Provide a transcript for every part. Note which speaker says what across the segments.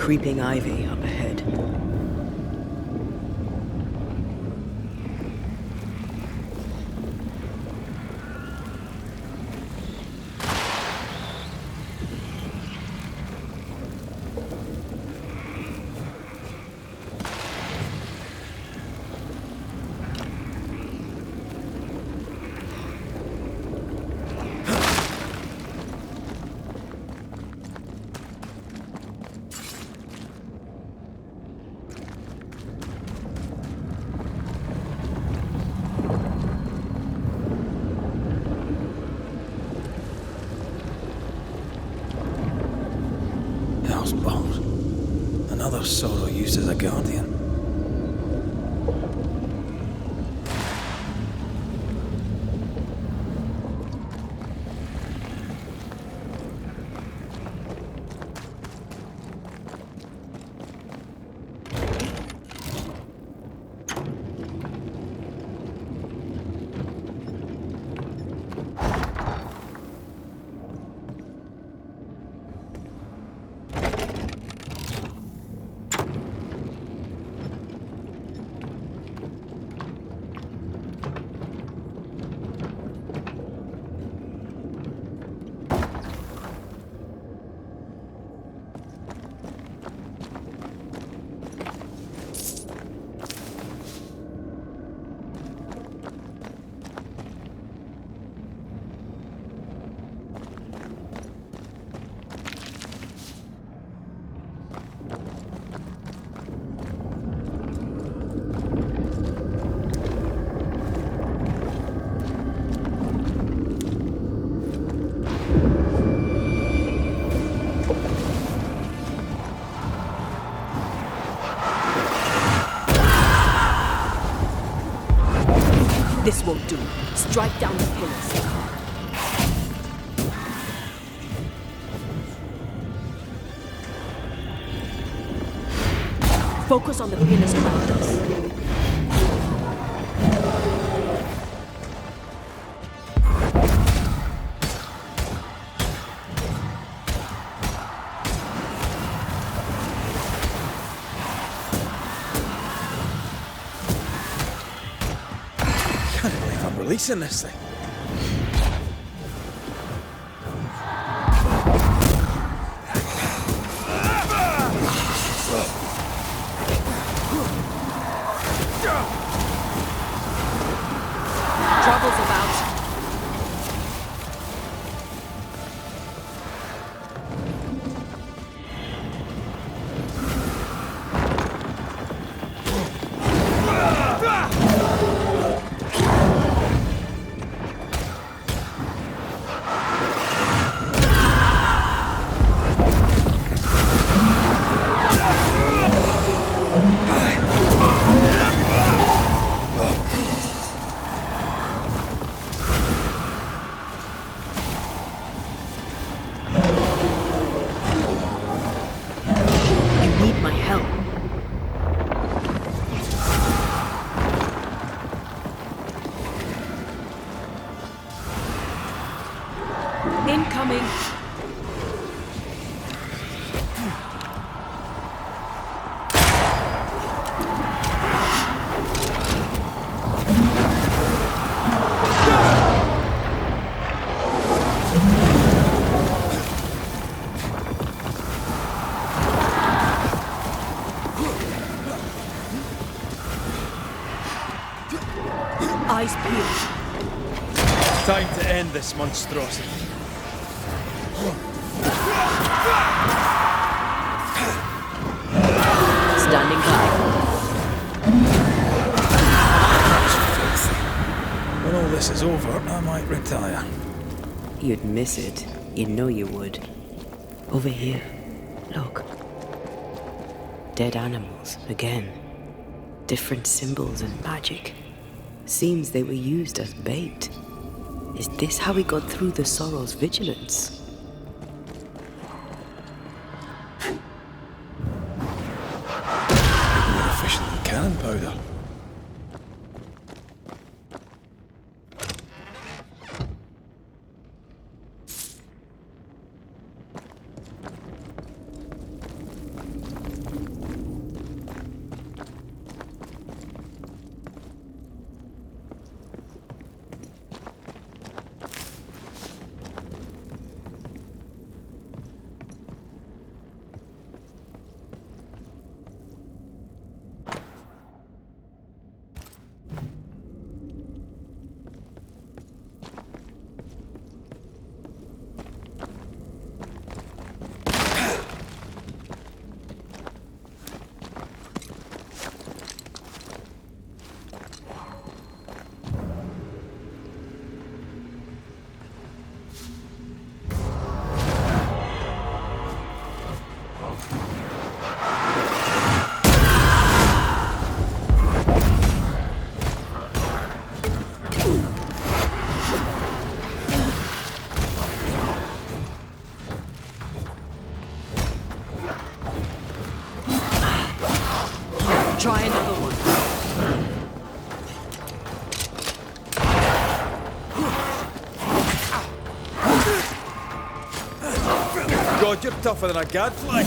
Speaker 1: creeping ivy up ahead.
Speaker 2: Another sorrow used as a guardian.
Speaker 1: This won't do. Strike down the pillars. Focus on the pillars around us.
Speaker 2: Releasing this thing.
Speaker 1: Trouble's about. Incoming! Eyes peeled.
Speaker 2: Time to end this monstrosity.
Speaker 1: Standing by.
Speaker 2: When all this is over, I might retire.
Speaker 1: You'd miss it. You know you would. Over here. Look. Dead animals, again. Different symbols and magic. Seems they were used as bait. Is this how we got through the Sorrow's vigilance?
Speaker 2: More efficient than cannon powder.
Speaker 1: Try another one.
Speaker 2: God, you're tougher than a gadfly.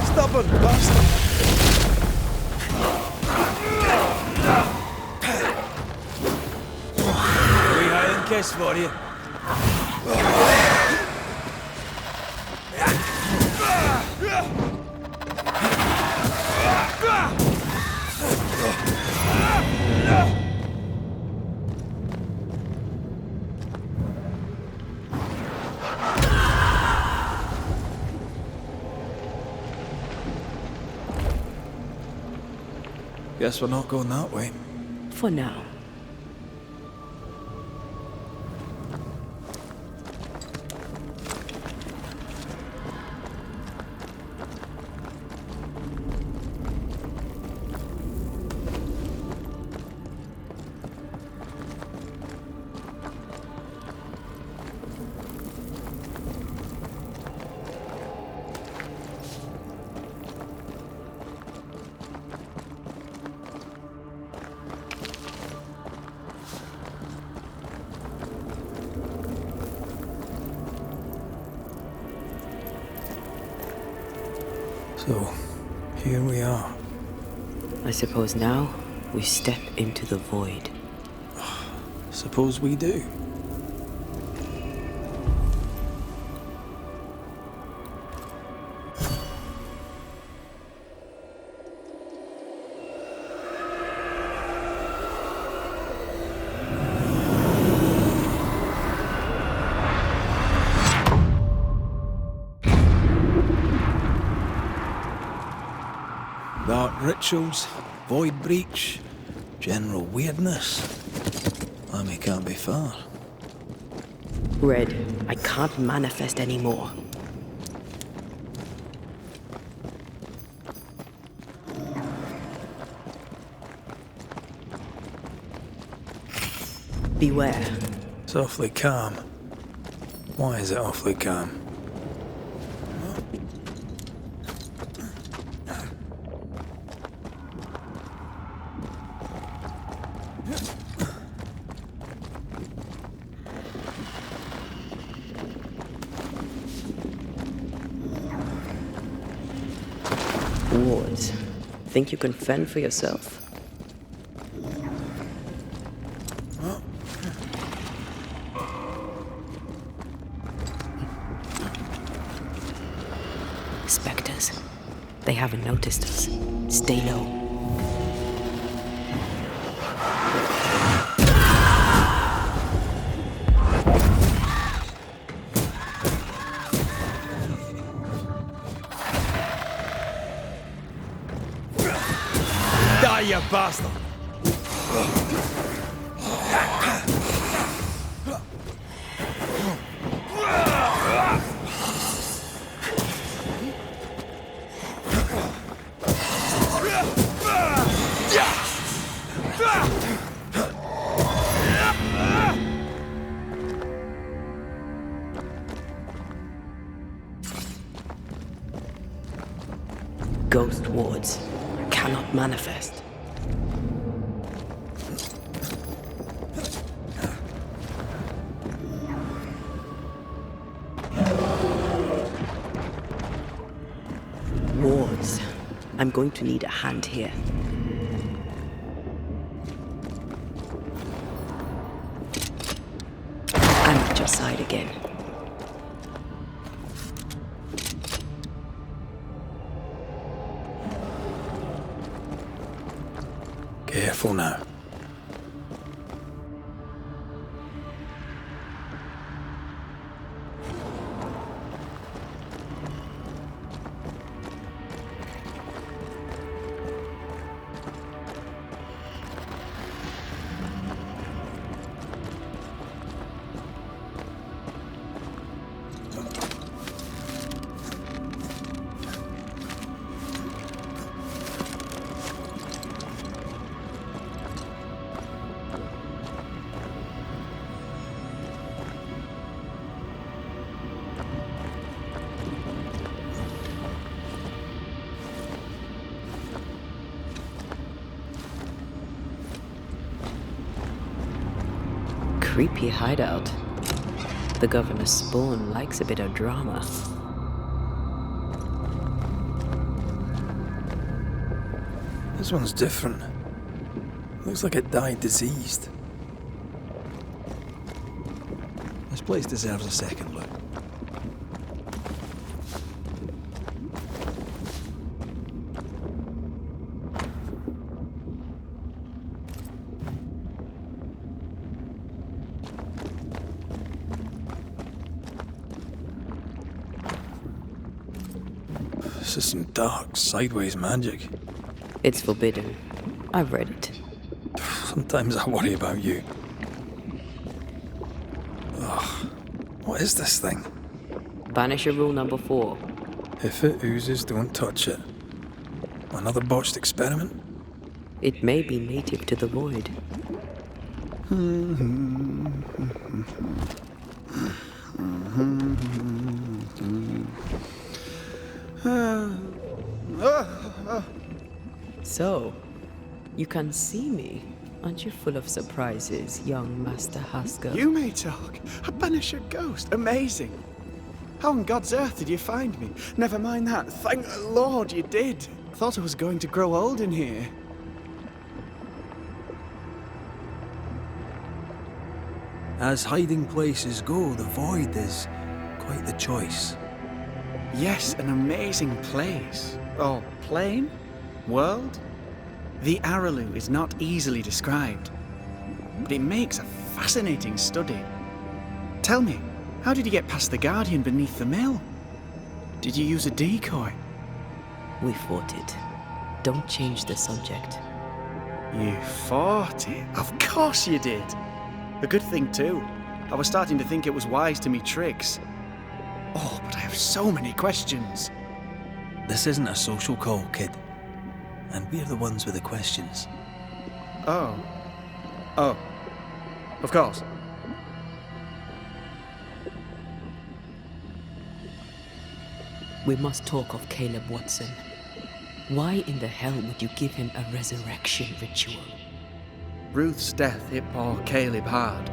Speaker 2: Stubborn bastard. Wee Highland kiss for you. Guess we're not going that way.
Speaker 1: For now.
Speaker 2: So, here we are.
Speaker 1: I suppose now we step into the void.
Speaker 2: Suppose we do. Dark rituals, void breach, general weirdness. Lammy can't be far.
Speaker 1: Red, I can't manifest anymore. Beware.
Speaker 2: It's awfully calm. Why is it awfully calm?
Speaker 1: Wards, think you can fend for yourself? Spectres. They haven't noticed us. Stay low.
Speaker 2: Die, you bastard!
Speaker 1: Ghost wards cannot manifest. Wards, I'm going to need a hand here. I'm at your side again.
Speaker 2: Careful now.
Speaker 1: creepy hideout. The governor's spawn likes a bit of drama.
Speaker 2: This one's different. Looks like it died diseased. This place deserves a second look. This is some dark, sideways magic.
Speaker 1: It's forbidden. I've read it.
Speaker 2: Sometimes I worry about you. Ugh. What is this thing?
Speaker 1: Banisher rule number 4.
Speaker 2: If it oozes, don't touch it. Another botched experiment?
Speaker 1: It may be native to the void. So, you can see me. Aren't you full of surprises, young Master Haskell?
Speaker 3: You may talk. A Banisher ghost. Amazing. How on God's earth did you find me? Never mind that. Thank the Lord you did. Thought I was going to grow old in here.
Speaker 2: As hiding places go, the void is quite the choice.
Speaker 3: Yes, an amazing place. Or plane? World? The Araloo is not easily described, but it makes a fascinating study. Tell me, how did you get past the Guardian beneath the mill? Did you use a decoy?
Speaker 1: We fought it. Don't change the subject.
Speaker 3: You fought it? Of course you did. A good thing too. I was starting to think it was wise to me tricks. Oh, but I have so many questions.
Speaker 2: This isn't a social call, kid. And we're the ones with the questions.
Speaker 3: Oh. Of course.
Speaker 1: We must talk of Caleb Watson. Why in the hell would you give him a resurrection ritual?
Speaker 3: Ruth's death hit poor Caleb hard.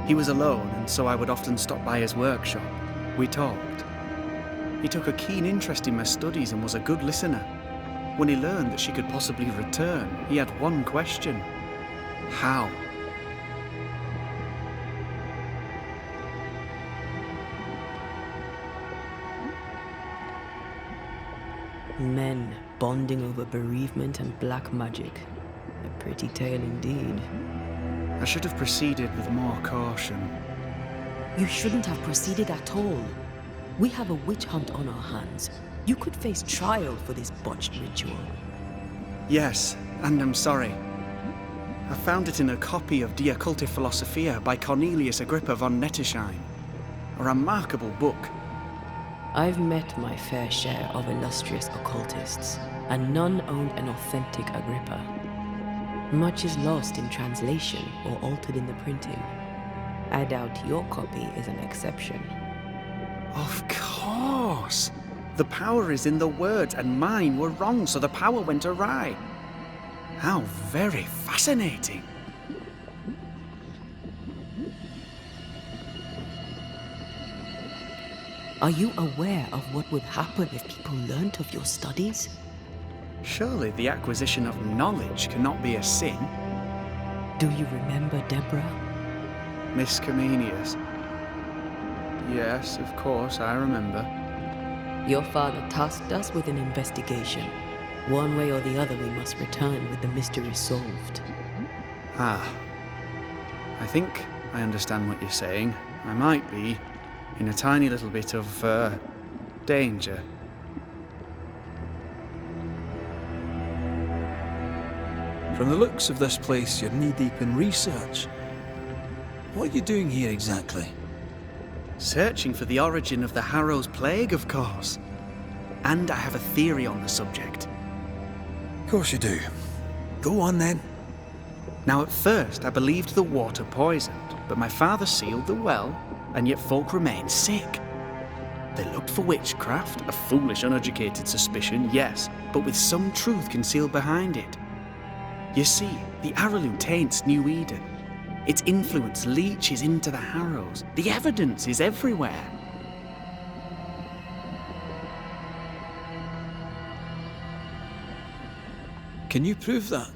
Speaker 3: He was alone, and so I would often stop by his workshop. We talked. He took a keen interest in my studies and was a good listener. When he learned that she could possibly return, he had one question. How?
Speaker 1: Men bonding over bereavement and black magic. A pretty tale indeed.
Speaker 3: I should have proceeded with more caution.
Speaker 1: You shouldn't have proceeded at all. We have a witch hunt on our hands. You could face trial for this botched ritual.
Speaker 3: Yes, and I'm sorry. I found it in a copy of De Occulte Philosophia by Cornelius Agrippa von Nettesheim. A remarkable book.
Speaker 1: I've met my fair share of illustrious occultists, and none owned an authentic Agrippa. Much is lost in translation or altered in the printing. I doubt your copy is an exception.
Speaker 3: Of course! The power is in the words, and mine were wrong, so the power went awry. How very fascinating.
Speaker 1: Are you aware of what would happen if people learnt of your studies?
Speaker 3: Surely the acquisition of knowledge cannot be a sin.
Speaker 1: Do you remember Deborah?
Speaker 3: Miss Comenius. Yes, of course, I remember.
Speaker 1: Your father tasked us with an investigation. One way or the other, we must return with the mystery solved.
Speaker 3: Ah. I think I understand what you're saying. I might be in a tiny little bit of, danger.
Speaker 2: From the looks of this place, you're knee-deep in research. What are you doing here exactly?
Speaker 3: Searching for the origin of the Harrow's Plague, of course. And I have a theory on the subject.
Speaker 2: Of course you do. Go on then.
Speaker 3: Now, at first, I believed the water poisoned, but my father sealed the well, and yet folk remained sick. They looked for witchcraft, a foolish, uneducated suspicion, yes, but with some truth concealed behind it. You see, the Araloo taints New Eden. Its influence leaches into the Harrows. The evidence is everywhere.
Speaker 2: Can you prove that?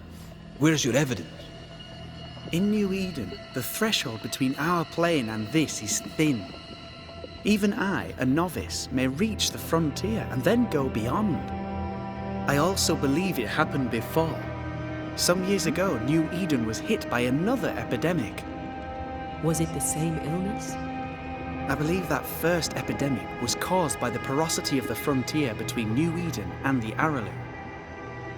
Speaker 2: Where's your evidence?
Speaker 3: In New Eden, the threshold between our plane and this is thin. Even I, a novice, may reach the frontier and then go beyond. I also believe it happened before. Some years ago, New Eden was hit by another epidemic.
Speaker 1: Was it the same illness?
Speaker 3: I believe that first epidemic was caused by the porosity of the frontier between New Eden and the Araloo.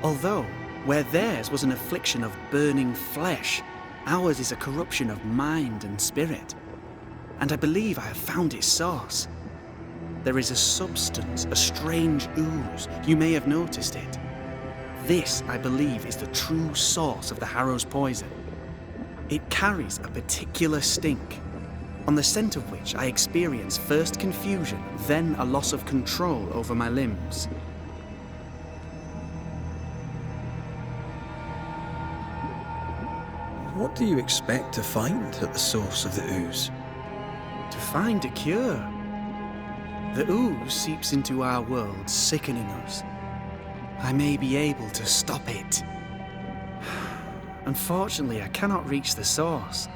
Speaker 3: Although, where theirs was an affliction of burning flesh, ours is a corruption of mind and spirit. And I believe I have found its source. There is a substance, a strange ooze. You may have noticed it. This, I believe, is the true source of the Harrow's poison. It carries a particular stink, on the scent of which I experience first confusion, then a loss of control over my limbs.
Speaker 2: What do you expect to find at the source of the ooze?
Speaker 3: To find a cure. The ooze seeps into our world, sickening us. I may be able to stop it. Unfortunately, I cannot reach the source.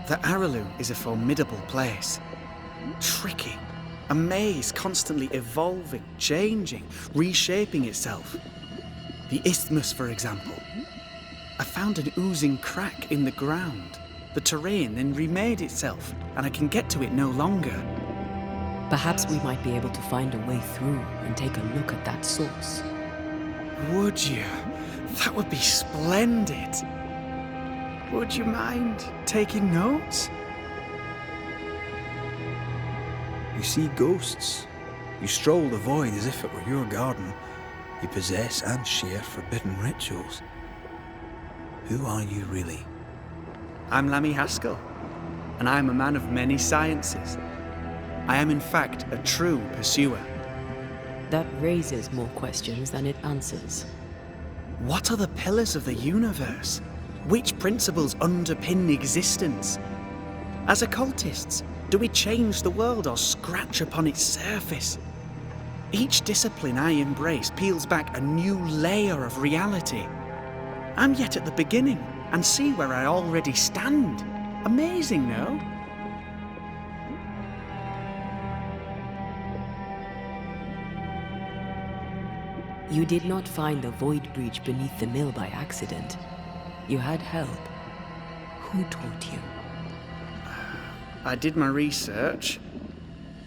Speaker 3: The Araloo is a formidable place. Tricky. A maze constantly evolving, changing, reshaping itself. The isthmus, for example. I found an oozing crack in the ground. The terrain then remade itself, and I can get to it no longer.
Speaker 1: Perhaps we might be able to find a way through and take a look at that source.
Speaker 3: Would you? That would be splendid. Would you mind taking notes?
Speaker 2: You see ghosts. You stroll the void as if it were your garden. You possess and share forbidden rituals. Who are you really?
Speaker 3: I'm Lammy Haskell, and I am a man of many sciences. I am in fact a true pursuer.
Speaker 1: That raises more questions than it answers.
Speaker 3: What are the pillars of the universe? Which principles underpin existence? As occultists, do we change the world or scratch upon its surface? Each discipline I embrace peels back a new layer of reality. I'm yet at the beginning, and see where I already stand. Amazing, no?
Speaker 1: You did not find the void breach beneath the mill by accident. You had help. Who taught you?
Speaker 3: I did my research.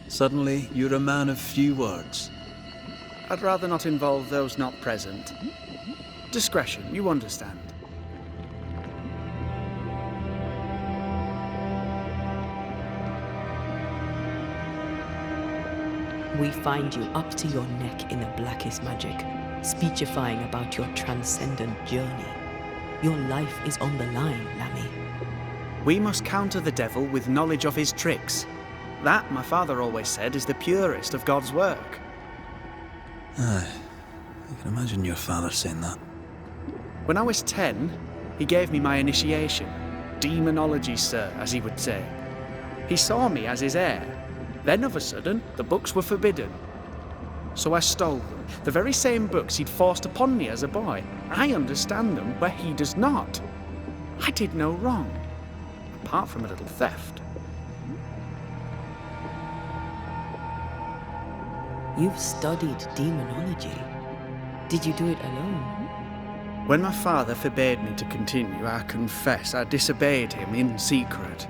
Speaker 2: Suddenly, you're a man of few words.
Speaker 3: I'd rather not involve those not present. Discretion, you understand.
Speaker 1: We find you up to your neck in the blackest magic, speechifying about your transcendent journey. Your life is on the line, Lammy.
Speaker 3: We must counter the devil with knowledge of his tricks. That, my father always said, is the purest of God's work.
Speaker 2: Aye, I can imagine your father saying that.
Speaker 3: When I was 10, he gave me my initiation. Demonology, sir, as he would say. He saw me as his heir. Then, of a sudden, the books were forbidden. So I stole them, the very same books he'd forced upon me as a boy. I understand them where he does not. I did no wrong, apart from a little theft.
Speaker 1: You've studied demonology. Did you do it alone?
Speaker 3: When my father forbade me to continue, I confess I disobeyed him in secret.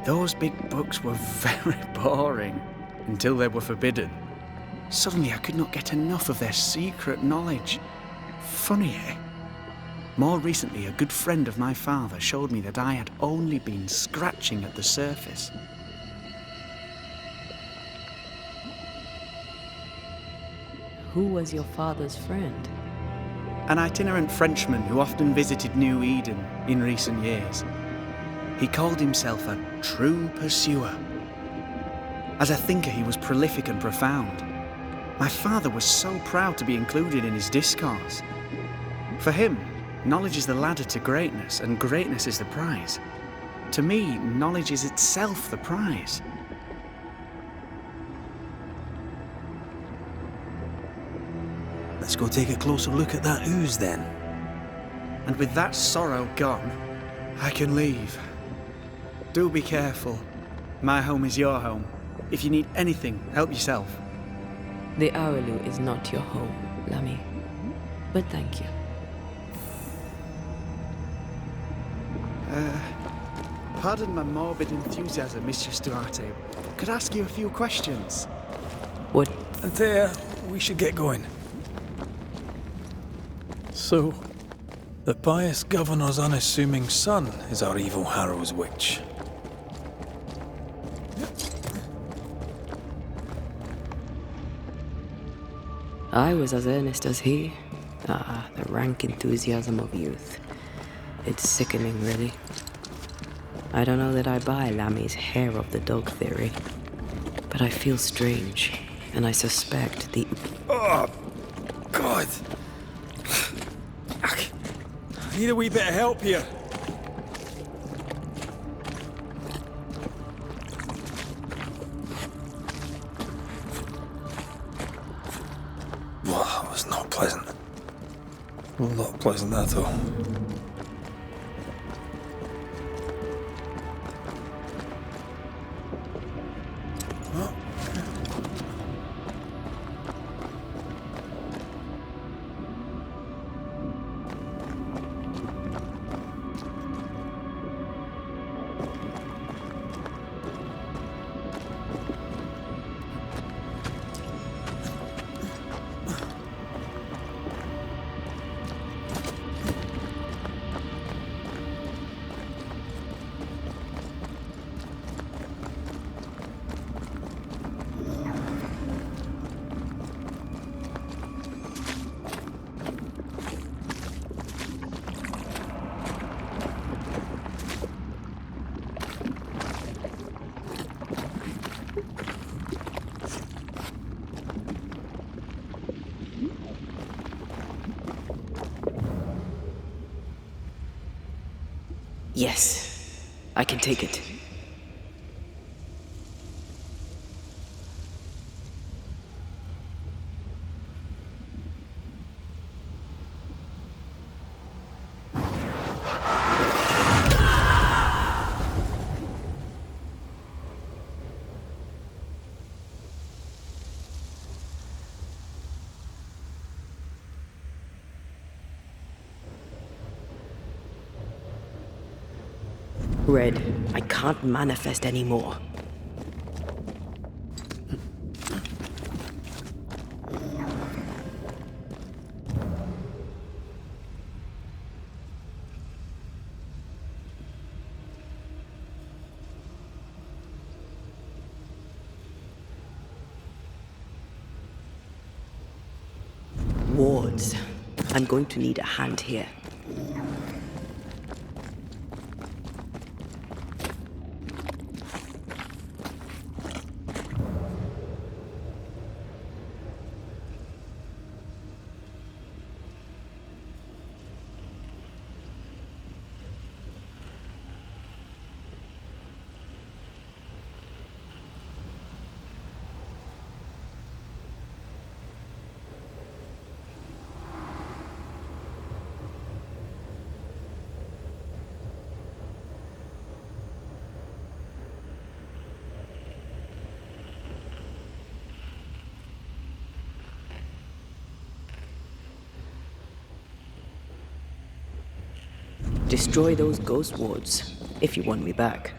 Speaker 3: Those big books were very boring until they were forbidden. Suddenly I could not get enough of their secret knowledge. Funny, eh? More recently, a good friend of my father showed me that I had only been scratching at the surface.
Speaker 1: Who was your father's friend?
Speaker 3: An itinerant Frenchman who often visited New Eden in recent years. He called himself a true pursuer. As a thinker, he was prolific and profound. My father was so proud to be included in his discourse. For him, Knowledge is the ladder to greatness, and greatness is the prize. To me, knowledge is itself the prize.
Speaker 2: Let's go take a closer look at that ooze then.
Speaker 3: And with that sorrow gone, I can leave. Do be careful. My home is your home. If you need anything, help yourself.
Speaker 1: The Araloo is not your home, Lammy. But thank you.
Speaker 3: Pardon my morbid enthusiasm, Mistress Duarte. Could I ask you a few questions?
Speaker 1: What?
Speaker 2: Antea, we should get going. So, the pious governor's unassuming son is our evil Harrow's witch.
Speaker 1: I was as earnest as he. Ah, the rank enthusiasm of youth. It's sickening, really. I don't know that I buy Lammy's hair of the dog theory, but I feel strange, and I suspect the...
Speaker 2: Oh, God! I need a wee bit of help here. Well, that was not pleasant. Well, not pleasant at all.
Speaker 1: Yes, I can take it. Red, I can't manifest anymore. Wards. I'm going to need a hand here. Destroy those ghost wards, if you want me back.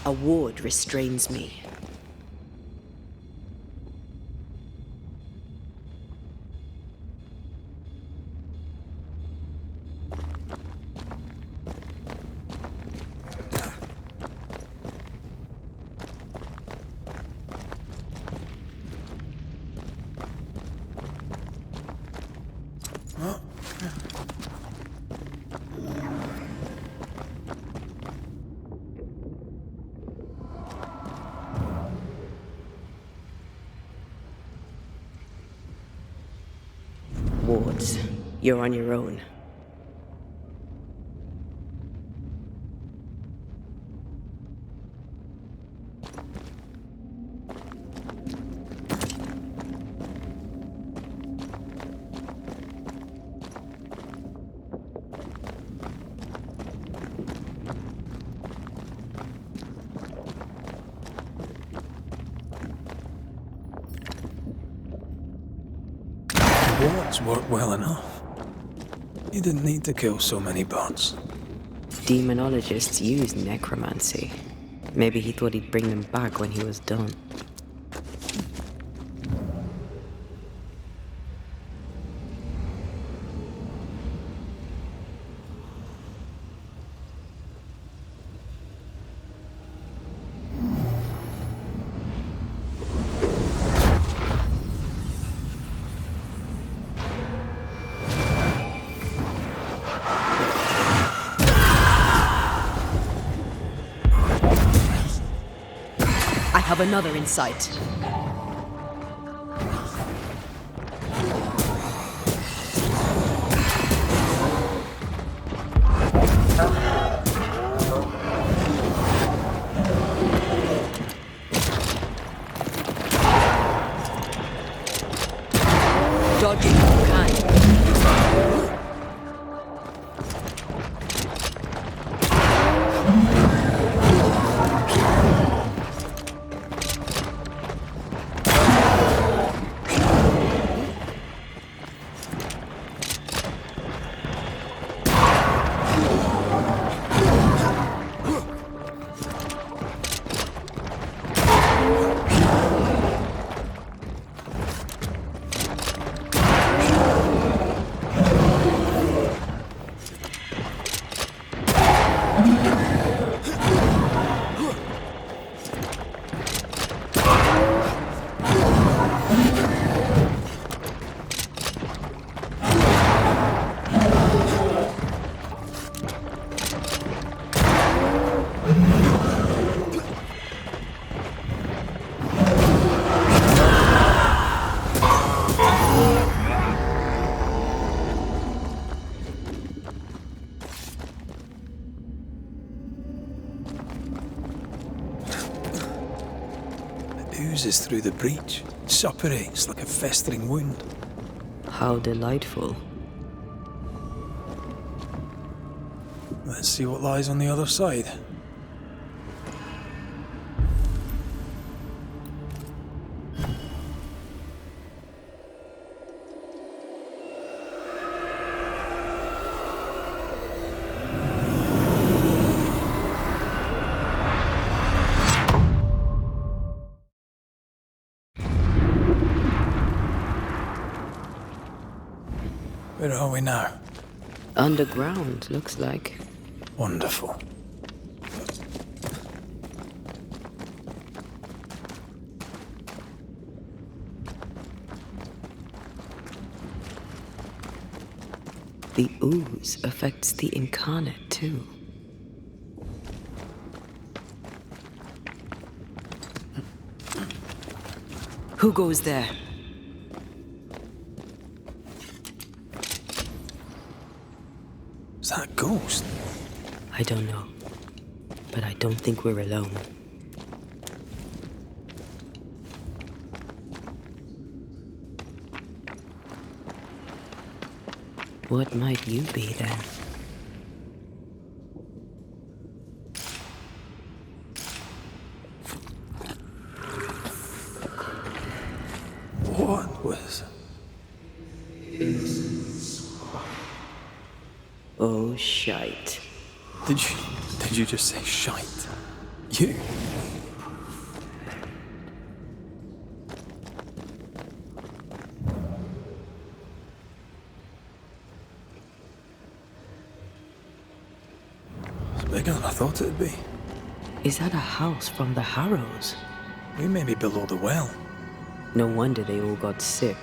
Speaker 1: A ward restrains me. gods. You're on your own.
Speaker 2: Wards worked well enough. You didn't need to kill so many bots.
Speaker 1: Demonologists use necromancy. Maybe he thought he'd bring them back when he was done.
Speaker 4: I have another in sight. Dodging kind.
Speaker 2: Oozes through the breach, suppurates like a festering wound.
Speaker 1: How delightful.
Speaker 2: Let's see what lies on the other side. Where are we now?
Speaker 1: Underground, looks like.
Speaker 2: Wonderful.
Speaker 1: The ooze affects the incarnate too. Who goes there?
Speaker 2: Is that a ghost?
Speaker 1: I don't know. But I don't think we're alone. What might you be then?
Speaker 2: What was...
Speaker 1: Oh, shite.
Speaker 2: Did you just say shite? You? It's bigger than I thought it'd be.
Speaker 1: Is that a house from the Harrows?
Speaker 2: We may be below the well.
Speaker 1: No wonder they all got sick.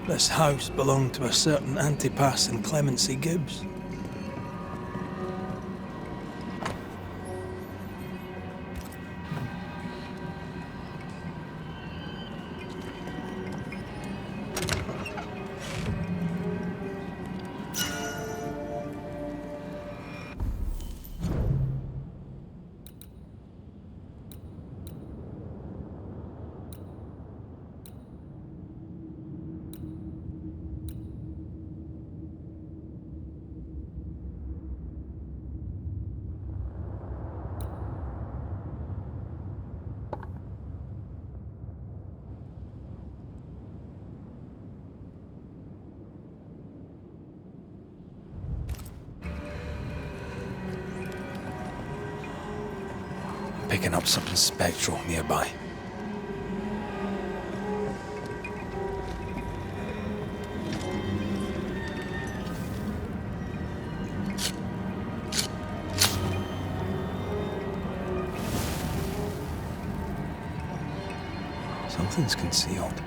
Speaker 2: This house belonged to a certain Antipas and Clemency Gibbs. Picking up something spectral nearby. Something's concealed.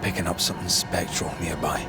Speaker 2: Picking up something spectral nearby.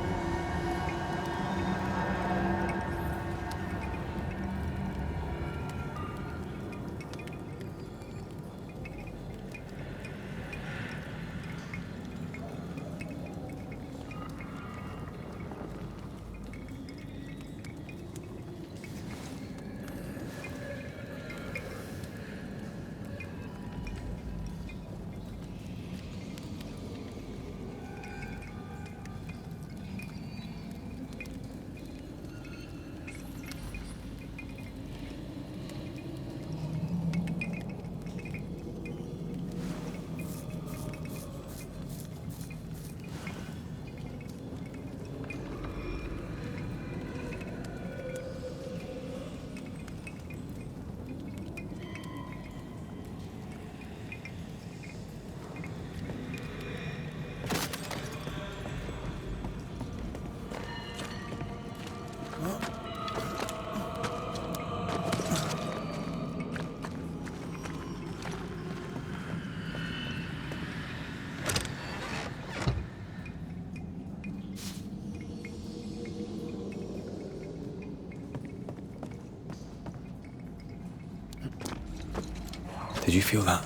Speaker 2: Did you feel that?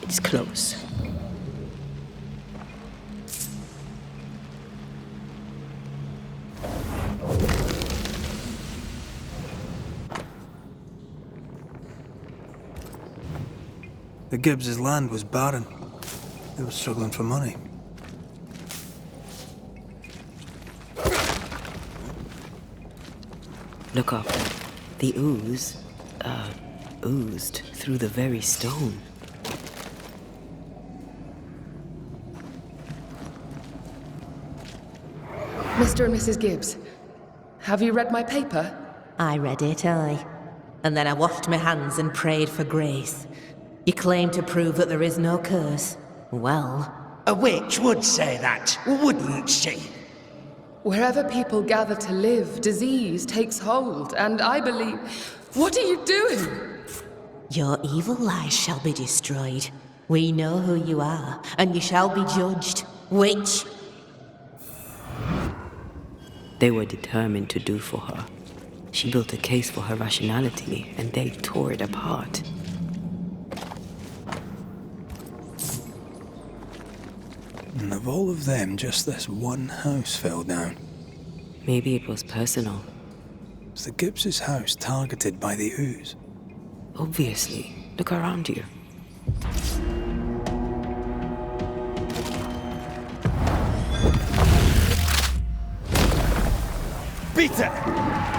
Speaker 1: It's close.
Speaker 2: The Gibbs' land was barren. They were struggling for money.
Speaker 1: Look up. The ooze, oozed through the very stone.
Speaker 5: Mr. and Mrs. Gibbs, have you read my paper?
Speaker 6: I read it, aye. And then I washed my hands and prayed for grace. You claim to prove that there is no curse. Well,
Speaker 7: A witch would say that, wouldn't she?
Speaker 5: Wherever people gather to live, disease takes hold, and I believe... What are you doing?
Speaker 6: your evil lies shall be destroyed. We know who you are, and you shall be judged. Witch!
Speaker 1: They were determined to do for her. She built a case for her rationality, and they tore it apart.
Speaker 2: And of all of them, just this one house fell down.
Speaker 1: Maybe it was personal.
Speaker 2: Was the Gibbs' house targeted by the ooze?
Speaker 1: Obviously. Look around you.
Speaker 7: Peter!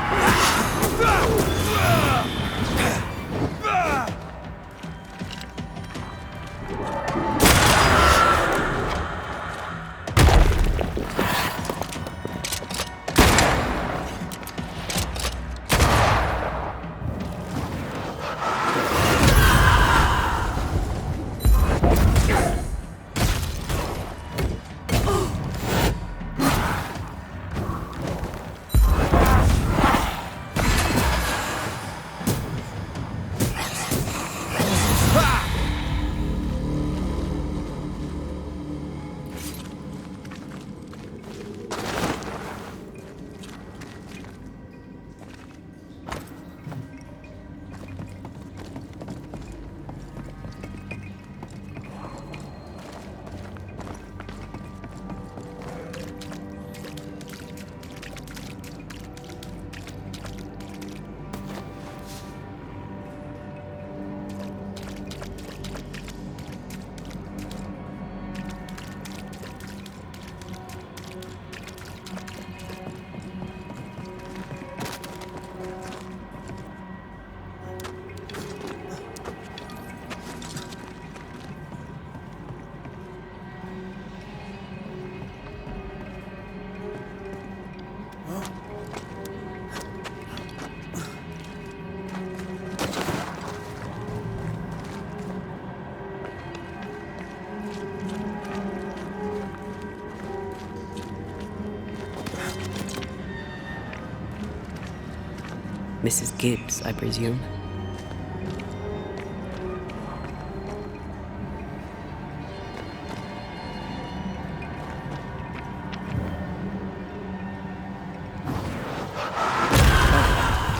Speaker 1: Mrs. Gibbs, I presume.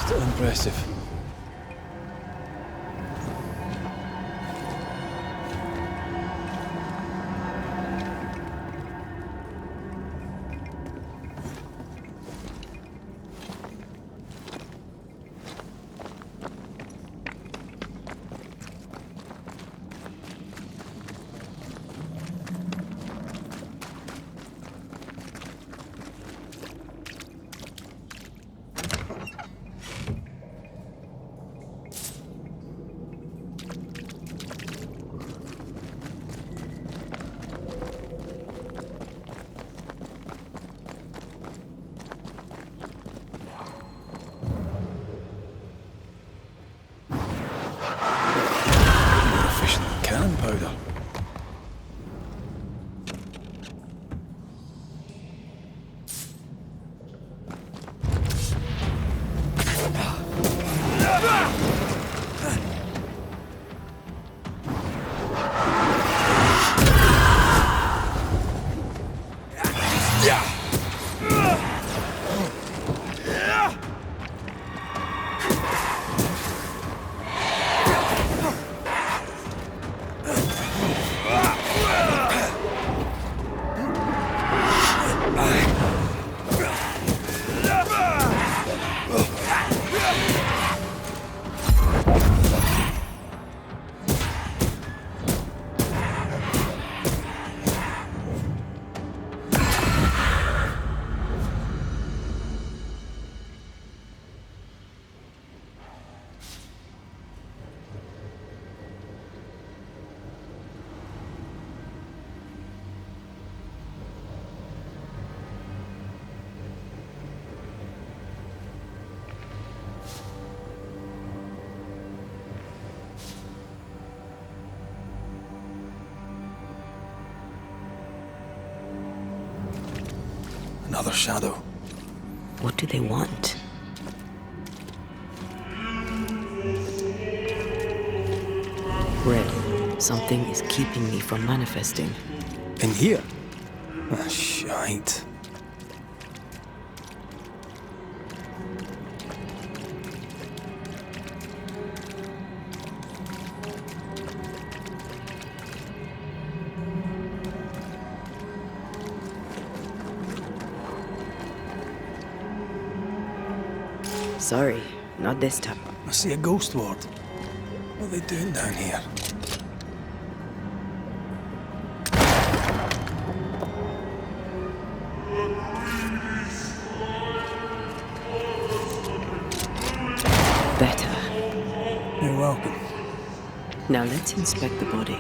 Speaker 2: Still impressive. another shadow.
Speaker 1: What do they want? Red, something is keeping me from manifesting.
Speaker 2: In here? Ah, shite.
Speaker 1: Sorry, not this time.
Speaker 2: I see a ghost ward. What are they doing down here?
Speaker 1: Better.
Speaker 2: You're welcome.
Speaker 1: Now let's inspect the body.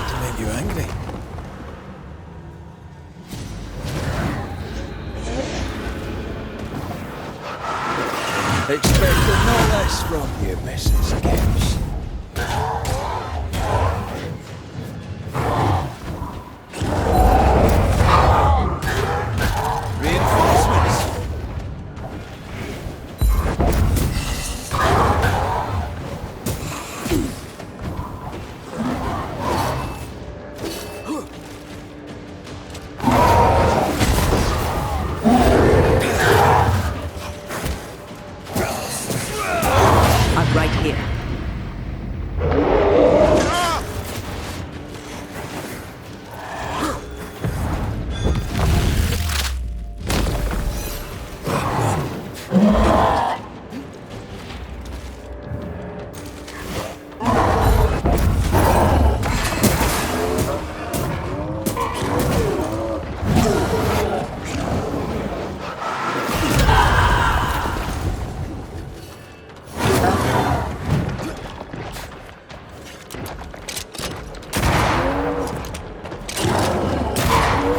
Speaker 2: To make you angry. Expected no less from you, Mrs. Gibbs. Reinforcements.
Speaker 1: I'm right here.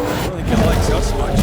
Speaker 2: I don't think it likes us much.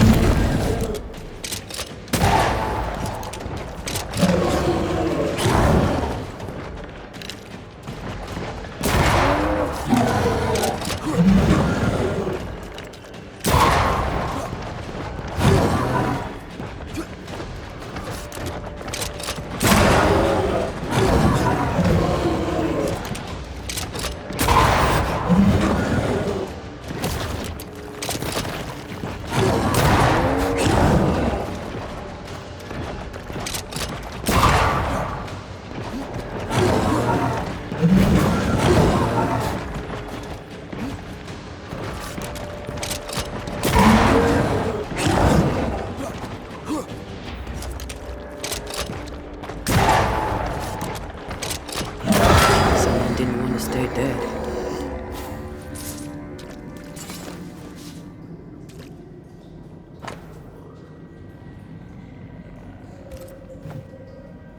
Speaker 1: Someone didn't want to stay dead.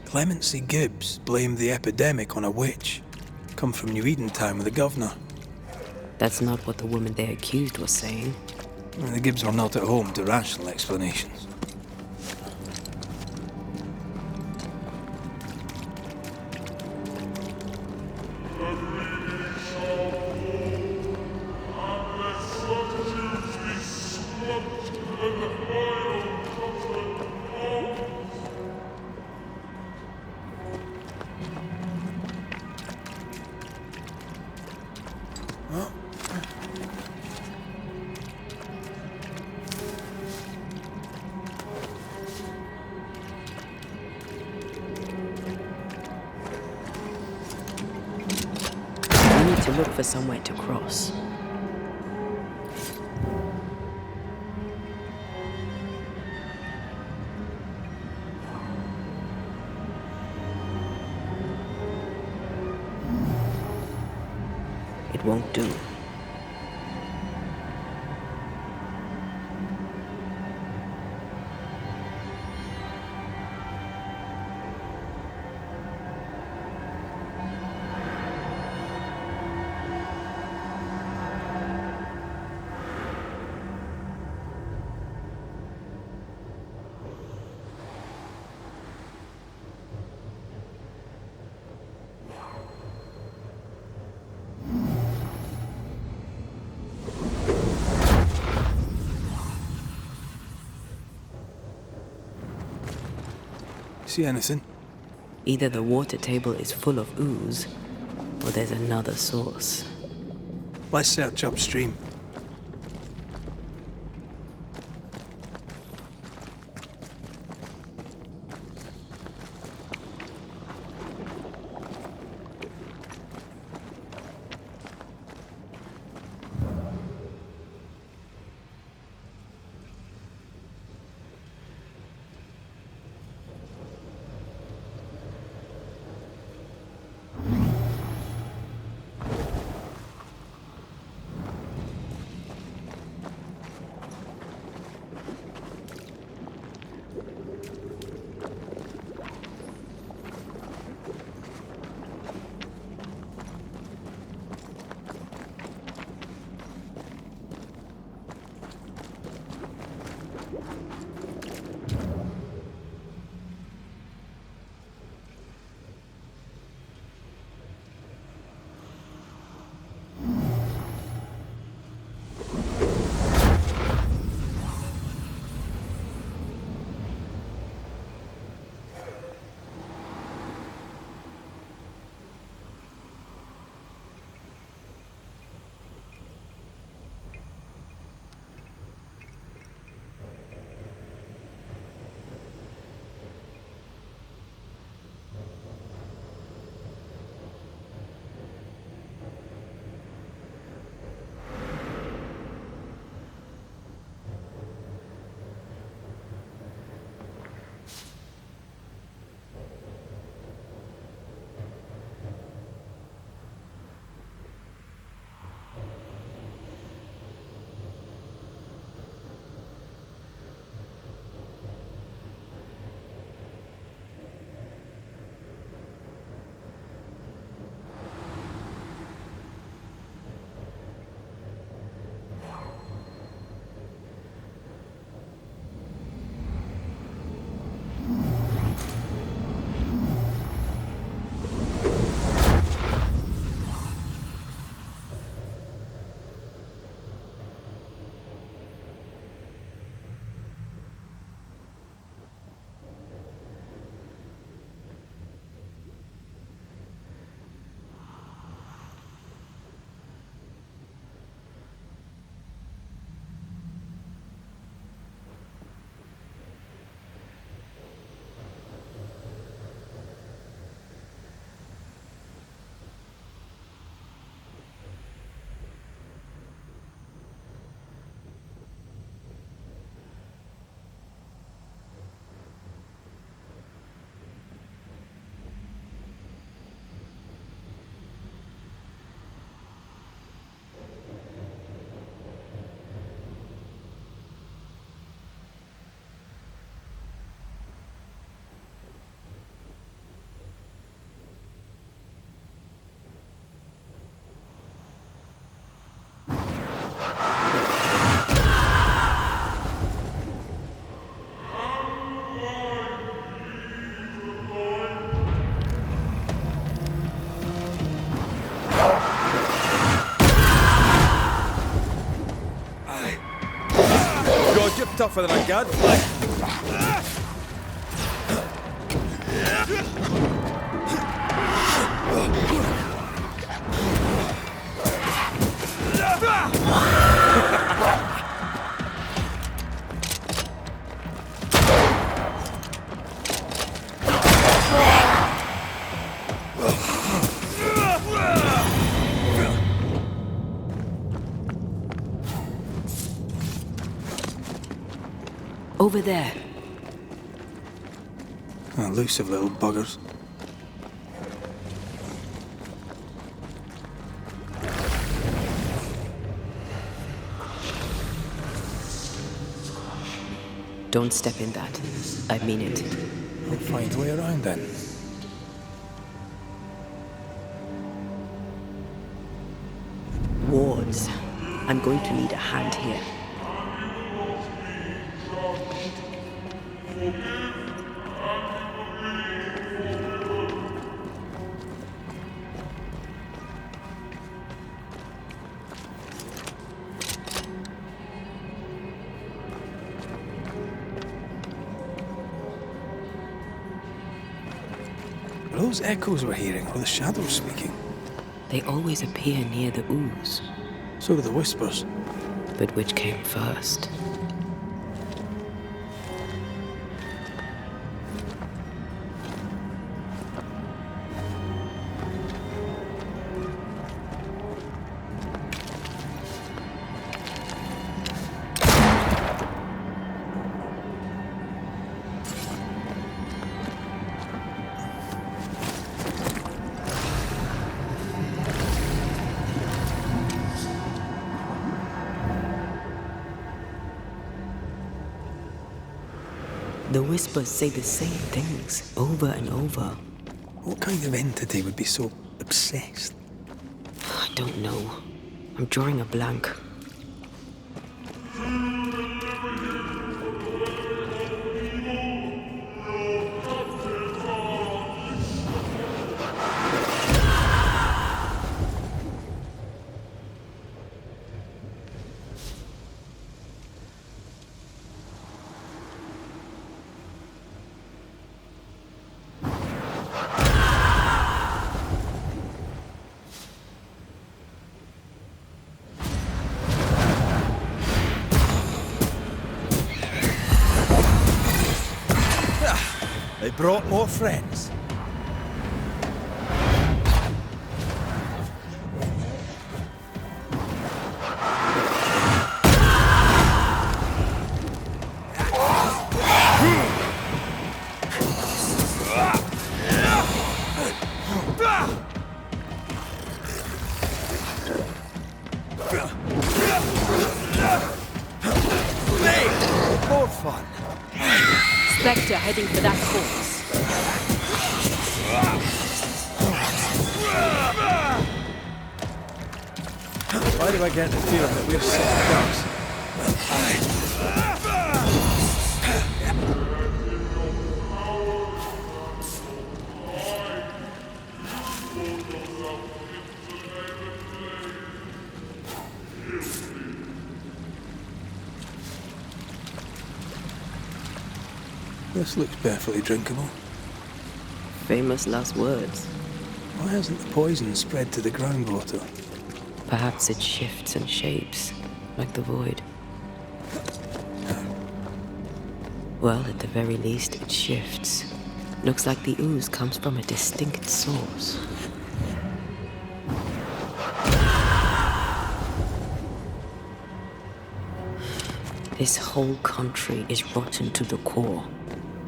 Speaker 2: Clemency Gibbs blamed the epidemic on a witch. Come from New Edentown with the governor.
Speaker 1: That's not what the woman they accused was saying.
Speaker 2: The Gibbs were not at home to rational explanations.
Speaker 1: We need to look for somewhere to cross. It won't do.
Speaker 2: See anything?
Speaker 1: Either the water table is full of ooze, or there's another source.
Speaker 2: Let's search upstream.
Speaker 7: Tougher than I got.
Speaker 1: Over there.
Speaker 2: Elusive little buggers.
Speaker 1: Don't step in that. I mean it.
Speaker 2: I'll find a way around then.
Speaker 1: Wards. I'm going to need a hand here.
Speaker 2: those echoes we're hearing, or the shadows speaking?
Speaker 1: They always appear near the ooze.
Speaker 2: So do the whispers.
Speaker 1: But which came first? The whispers say the same things over and over.
Speaker 2: What kind of entity would be so obsessed?
Speaker 1: I don't know. I'm drawing a blank.
Speaker 7: They brought more friends. More fun.
Speaker 4: Spectre heading for that corpse.
Speaker 7: Why do I get the feeling that we're set ducks?
Speaker 2: This looks perfectly drinkable.
Speaker 1: Famous last words.
Speaker 2: Why hasn't the poison spread to the groundwater?
Speaker 1: Perhaps it shifts and shapes, like the void. Well, at the very least, it shifts. Looks like the ooze comes from a distinct source. This whole country is rotten to the core.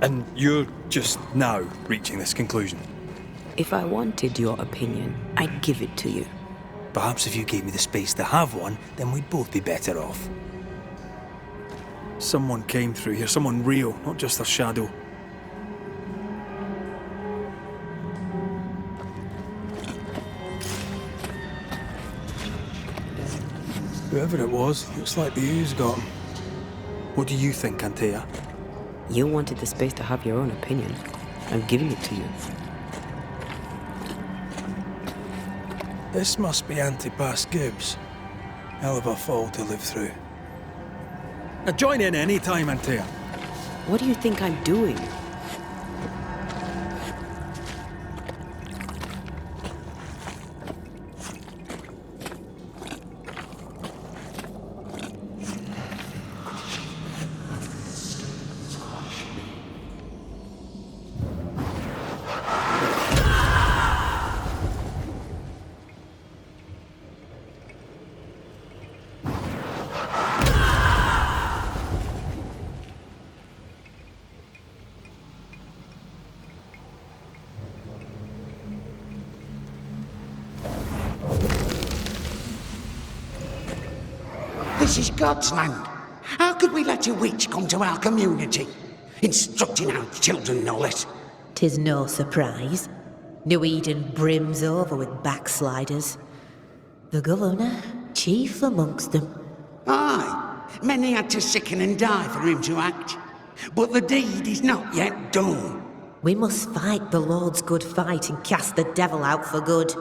Speaker 7: And you're just now reaching this conclusion?
Speaker 1: If I wanted your opinion, I'd give it to you.
Speaker 2: Perhaps if you gave me the space to have one, then we'd both be better off.
Speaker 7: Someone came through here, someone real, not just a shadow.
Speaker 2: Whoever it was, looks like the ooze got him.
Speaker 7: What do you think, Antea?
Speaker 1: You wanted the space to have your own opinion. I'm giving it to you.
Speaker 2: This must be Antipas Gibbs. Hell of a fall to live through.
Speaker 7: Now join in any time, Antea.
Speaker 1: What do you think I'm doing?
Speaker 8: This is God's land. How could we let a witch come to our community? Instructing our children, no less.
Speaker 6: 'Tis no surprise. New Eden brims over with backsliders. The governor, chief amongst them.
Speaker 8: Aye, many had to sicken and die for him to act. But the deed is not yet done.
Speaker 6: We must fight the Lord's good fight and cast the devil out for good.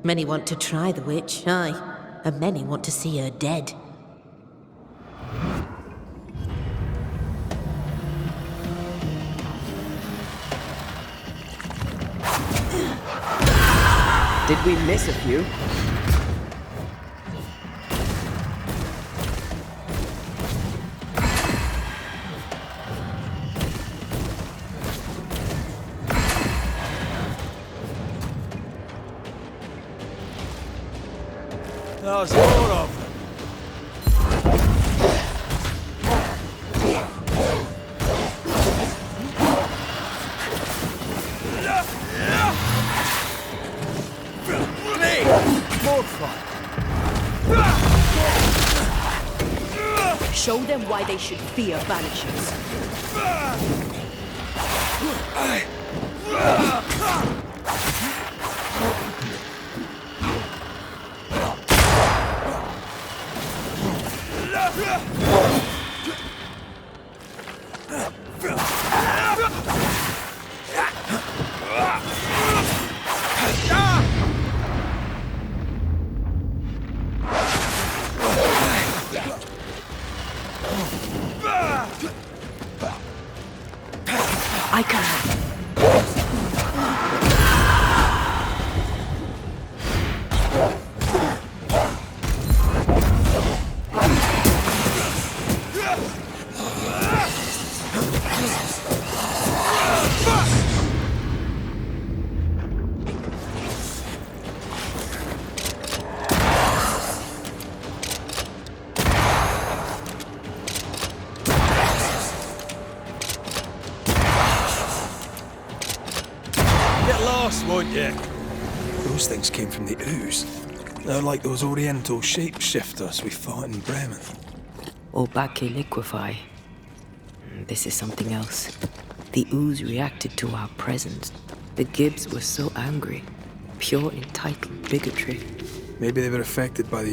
Speaker 6: Many want to try the witch, aye, and many want to see her dead.
Speaker 1: Did we miss a few?
Speaker 7: There's more of them. More fun.
Speaker 4: Show them why they should fear Banishers.
Speaker 1: I can help.
Speaker 7: Won't you?
Speaker 2: Those things came from the ooze. They're like those oriental shapeshifters we fought in Bremen.
Speaker 1: Or Bacche liquefy. This is something else. The ooze reacted to our presence. The Gibbs were so angry. Pure entitled bigotry.
Speaker 2: Maybe they were affected by the